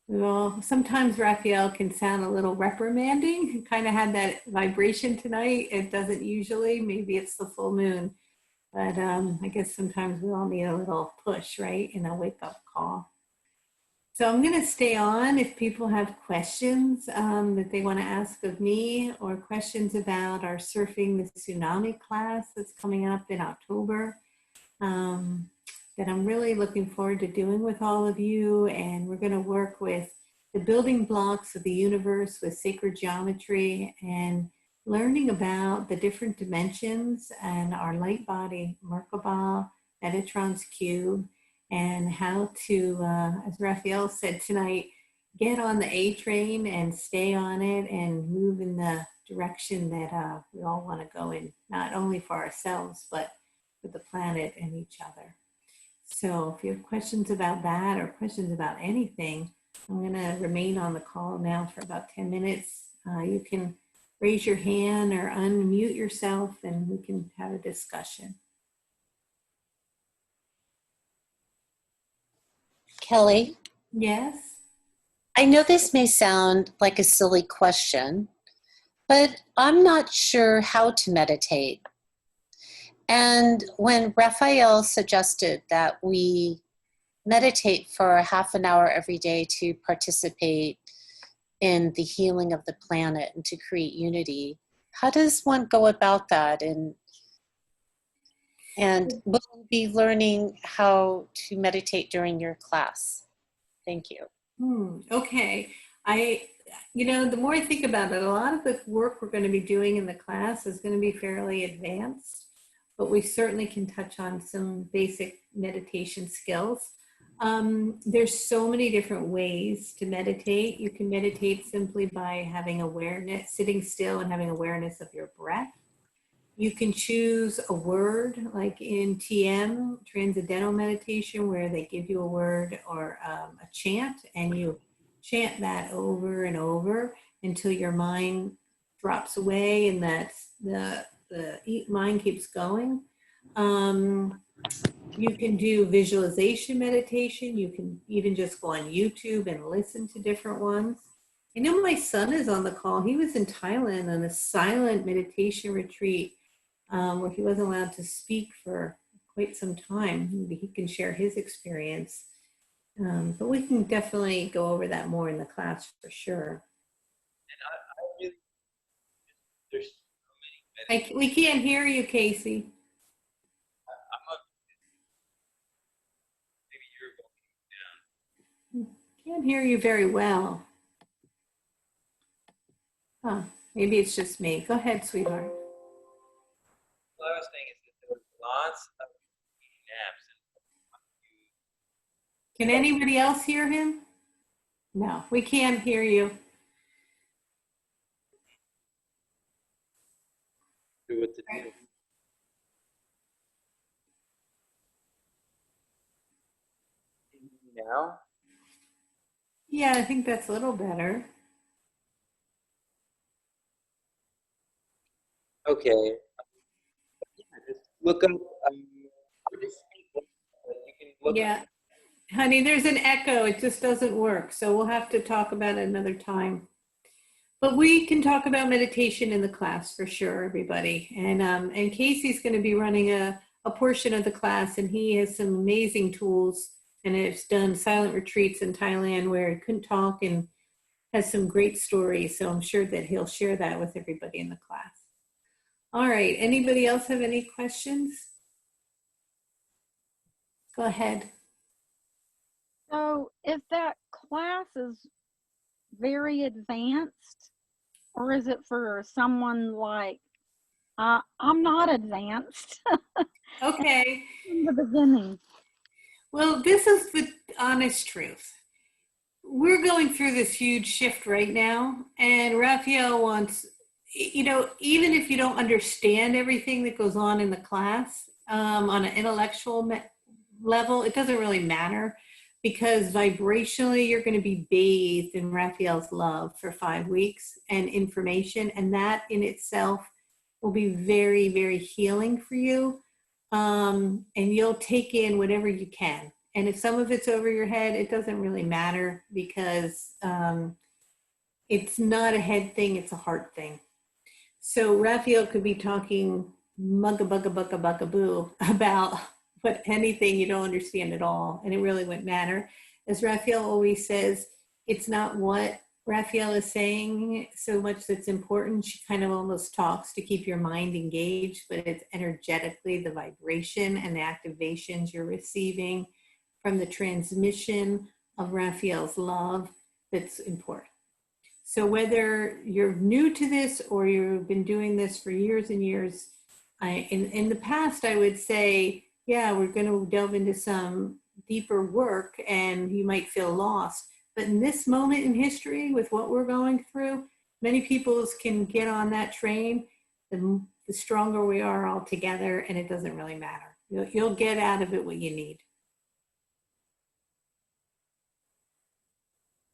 [SPEAKER 1] well, sometimes Raphael can sound a little reprimanding. He kind of had that vibration tonight. It doesn't usually. Maybe it's the full moon. But I guess sometimes we all need a little push, right? And a wake-up call. So I'm going to stay on if people have questions that they want to ask of me or questions about our Surfing the Tsunami class that's coming up in October. That I'm really looking forward to doing with all of you. And we're going to work with the building blocks of the universe with sacred geometry and learning about the different dimensions and our light body, Merkaba, Metatron's cube, and how to, as Raphael said tonight, get on the A train and stay on it and move in the direction that we all want to go in, not only for ourselves, but for the planet and each other. So if you have questions about that or questions about anything, I'm going to remain on the call now for about 10 minutes. You can raise your hand or unmute yourself and we can have a discussion.
[SPEAKER 3] Kelly,
[SPEAKER 1] Yes?
[SPEAKER 3] I know this may sound like a silly question, but I'm not sure how to meditate. And when Raphael suggested that we meditate for a half an hour every day to participate in the healing of the planet and to create unity, how does one go about that? And will we be learning how to meditate during your class? Thank you.
[SPEAKER 1] Okay. The more I think about it, a lot of the work we're going to be doing in the class is going to be fairly advanced, but we certainly can touch on some basic meditation skills. There's so many different ways to meditate. You can meditate simply by having awareness, sitting still and having awareness of your breath. You can choose a word like in TM, Transcendental Meditation, where they give you a word or a chant, and you chant that over and over until your mind drops away and that's the mind keeps going. You can do visualization meditation. You can even just go on YouTube and listen to different ones. I know my son is on the call. He was in Thailand on a silent meditation retreat where he wasn't allowed to speak for quite some time. Maybe he can share his experience. But we can definitely go over that more in the class for sure.
[SPEAKER 2] And I really, there's so many.
[SPEAKER 1] We can't hear you, Casey.
[SPEAKER 2] Maybe you're going down.
[SPEAKER 1] Can't hear you very well. Huh, maybe it's just me. Go ahead, sweetheart.
[SPEAKER 2] What I was saying is that there was lots of naps.
[SPEAKER 1] Can anybody else hear him? No, we can't hear you.
[SPEAKER 2] What to do. Now?
[SPEAKER 1] Yeah, I think that's a little better.
[SPEAKER 2] Okay. Just look up. Just speak. You can look up.
[SPEAKER 1] Yeah, honey, there's an echo. It just doesn't work. So we'll have to talk about it another time. But we can talk about meditation in the class for sure, everybody. And Casey's going to be running a portion of the class, and he has some amazing tools and has done silent retreats in Thailand where he couldn't talk and has some great stories. So I'm sure that he'll share that with everybody in the class. All right. Anybody else have any questions? Go ahead.
[SPEAKER 4] So if that class is very advanced, or is it for someone like, I'm not advanced
[SPEAKER 1] Okay.
[SPEAKER 4] in the beginning?
[SPEAKER 1] Well, this is the honest truth. We're going through this huge shift right now, and Raphael wants, even if you don't understand everything that goes on in the class on an intellectual level, it doesn't really matter because vibrationally you're going to be bathed in Raphael's love for 5 weeks and information, and that in itself will be very, very healing for you. And you'll take in whatever you can. And if some of it's over your head, it doesn't really matter because it's not a head thing, it's a heart thing. So Raphael could be talking mugga bugga bugga bugga boo about anything you don't understand at all, and it really wouldn't matter. As Raphael always says, it's not what Raphael is saying so much that's important. She kind of almost talks to keep your mind engaged, but it's energetically the vibration and the activations you're receiving from the transmission of Raphael's love that's important. So whether you're new to this or you've been doing this for years and years, in the past, I would say, yeah, we're going to delve into some deeper work and you might feel lost. But in this moment in history, with what we're going through, many people can get on that train. The stronger we are all together, and it doesn't really matter. You'll get out of it what you need.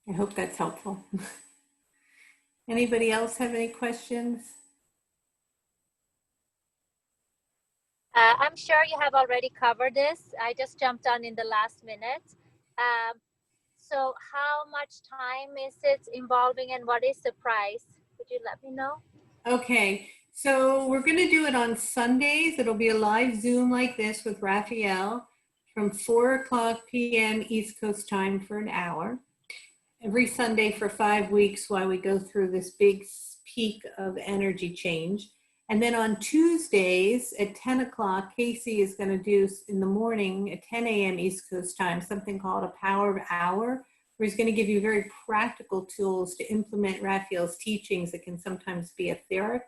[SPEAKER 1] I hope that's helpful. Anybody else have any questions?
[SPEAKER 5] I'm sure you have already covered this. I just jumped on in the last minute. So how much time is it involving and what is the price? Could you let me know?
[SPEAKER 1] Okay, so we're going to do it on Sundays. It'll be a live Zoom like this with Raphael from 4:00 p.m. East Coast time for an hour. Every Sunday for 5 weeks while we go through this big peak of energy change. And then on Tuesdays at 10 o'clock, Casey is going to do in the morning at 10 a.m. East Coast time, something called a power hour, where he's going to give you very practical tools to implement Raphael's teachings that can sometimes be etheric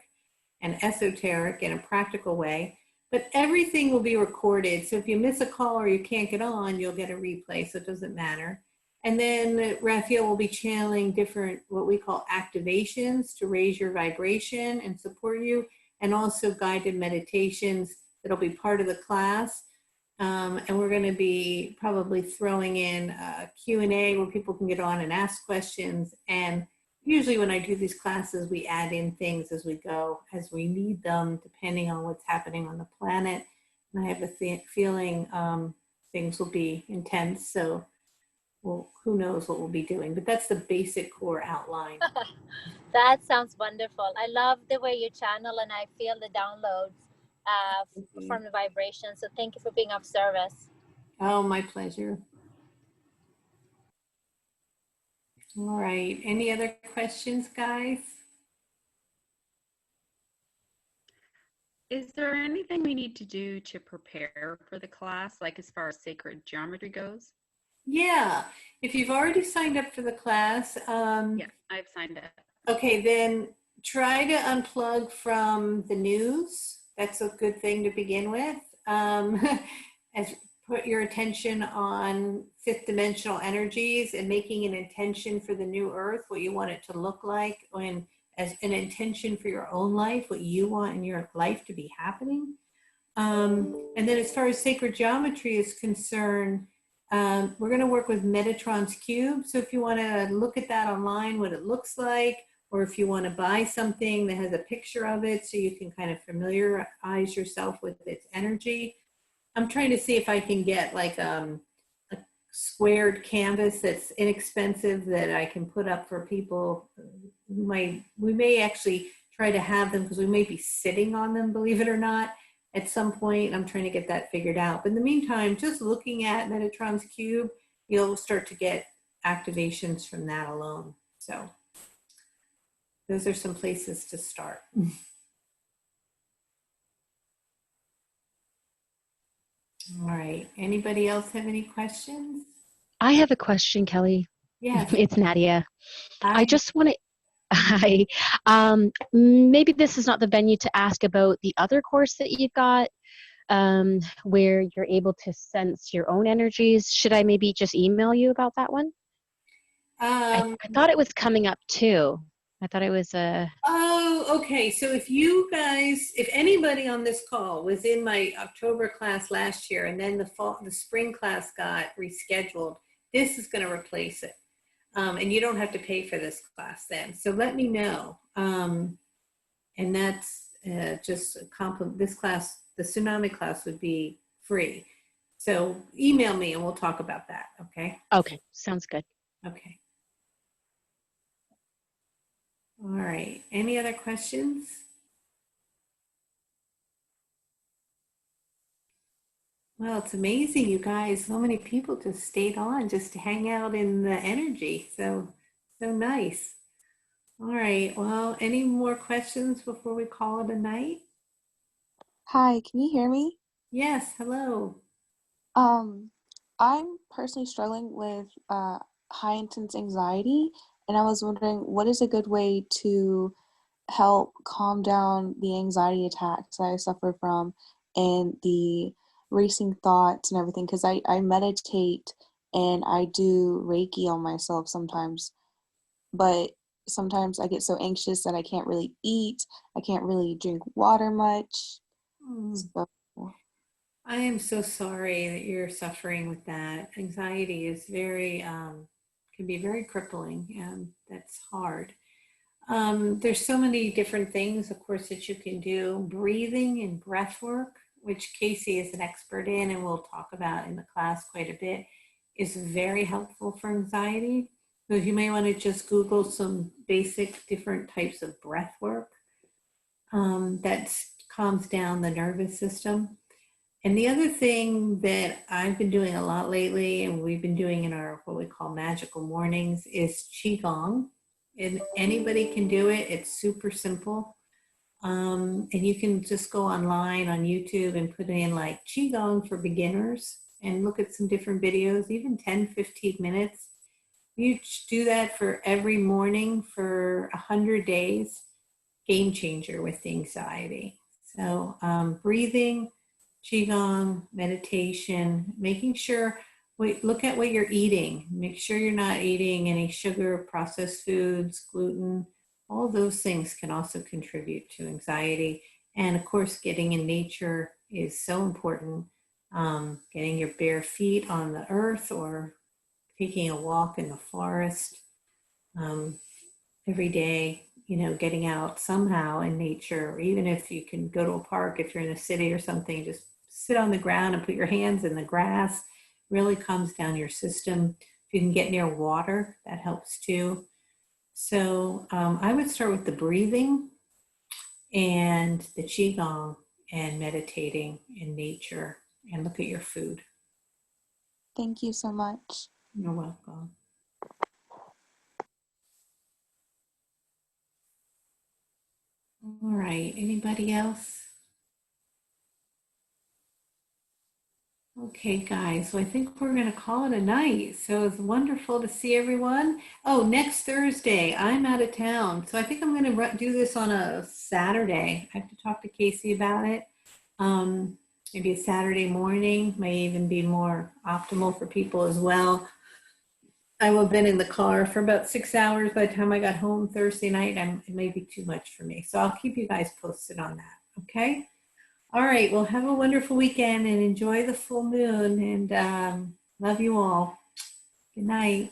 [SPEAKER 1] and esoteric in a practical way. But everything will be recorded. So if you miss a call or you can't get on, you'll get a replay, so it doesn't matter. And then Raphael will be channeling different, what we call activations to raise your vibration and support you, and also guided meditations that'll be part of the class. And we're going to be probably throwing in a Q&A where people can get on and ask questions. And usually when I do these classes, we add in things as we go, as we need them, depending on what's happening on the planet. And I have a feeling things will be intense. So well, who knows what we'll be doing, but that's the basic core outline.
[SPEAKER 5] That sounds wonderful. I love the way you channel and I feel the downloads from the vibration. So thank you for being of service.
[SPEAKER 1] Oh, my pleasure. All right. Any other questions, guys?
[SPEAKER 6] Is there anything we need to do to prepare for the class, like as far as sacred geometry goes?
[SPEAKER 1] Yeah. If you've already signed up for the class.
[SPEAKER 6] Yeah, I've signed up.
[SPEAKER 1] Okay, then try to unplug from the news. That's a good thing to begin with. As put your attention on fifth dimensional energies and making an intention for the new earth, what you want it to look like, and as an intention for your own life, what you want in your life to be happening. And then as far as sacred geometry is concerned, we're going to work with Metatron's cube. So if you want to look at that online, what it looks like, or if you want to buy something that has a picture of it so you can kind of familiarize yourself with its energy. I'm trying to see if I can get like a squared canvas that's inexpensive that I can put up for people. We may actually try to have them because we may be sitting on them, believe it or not, at some point. I'm trying to get that figured out. But in the meantime, just looking at Metatron's cube, you'll start to get activations from that alone. So those are some places to start. All right. Anybody else have any questions?
[SPEAKER 7] I have a question, Kelly.
[SPEAKER 1] Yes.
[SPEAKER 7] It's Nadia.
[SPEAKER 1] Hi.
[SPEAKER 7] I just want to, I, maybe this is not the venue to ask about the other course that you've got, where you're able to sense your own energies. Should I maybe just email you about that one? I thought it was coming up too. I thought it was a...
[SPEAKER 1] Oh, okay. So if you guys, if anybody on this call was in my October class last year and then the spring class got rescheduled, this is going to replace it. And you don't have to pay for this class then. So let me know. And that's just a compliment. This class, the tsunami class, would be free. So email me and we'll talk about that. Okay.
[SPEAKER 7] Okay. Sounds good.
[SPEAKER 1] Okay. All right. Any other questions? Well, it's amazing, you guys. So many people just stayed on just to hang out in the energy. So nice. All right. Well, any more questions before we call it a night?
[SPEAKER 8] Hi, can you hear me?
[SPEAKER 1] Yes. Hello.
[SPEAKER 8] I'm personally struggling with high intense anxiety, and I was wondering what is a good way to help calm down the anxiety attacks I suffer from and the racing thoughts and everything, because I meditate and I do Reiki on myself sometimes, but sometimes I get so anxious that I can't really eat, I can't really drink water much. So,
[SPEAKER 1] I am so sorry that you're suffering with that. Anxiety is very, can be very crippling, and that's hard. There's so many different things, of course, that you can do. Breathing and breath work, which Casey is an expert in and we'll talk about in the class quite a bit, is very helpful for anxiety. So you may want to just Google some basic different types of breath work that calms down the nervous system. And the other thing that I've been doing a lot lately, and we've been doing in our what we call magical mornings, is Qigong. And anybody can do it. It's super simple. And you can just go online on YouTube and put in like Qigong for beginners and look at some different videos, even 10, 15 minutes. You do that for every morning for 100 days, game changer with anxiety. So breathing, Qigong, meditation, making sure, look at what you're eating. Make sure you're not eating any sugar, processed foods, gluten. All those things can also contribute to anxiety. And of course, getting in nature is so important. Getting your bare feet on the earth or taking a walk in the forest every day, getting out somehow in nature, or even if you can go to a park, if you're in a city or something, just sit on the ground and put your hands in the grass. Really calms down your system. If you can get near water, that helps too. So I would start with the breathing and the Qigong and meditating in nature, and look at your food.
[SPEAKER 8] thank you so much.
[SPEAKER 1] You're welcome. All right, anybody else? Okay, guys, so I think we're going to call it a night. So it's wonderful to see everyone. Oh, next Thursday, I'm out of town. So I think I'm going to do this on a Saturday. I have to talk to Casey about it. Maybe a Saturday morning may even be more optimal for people as well. I will have been in the car for about 6 hours by the time I got home Thursday night. It may be too much for me. So I'll keep you guys posted on that. Okay. All right. Well, have a wonderful weekend and enjoy the full moon, and love you all. Good night.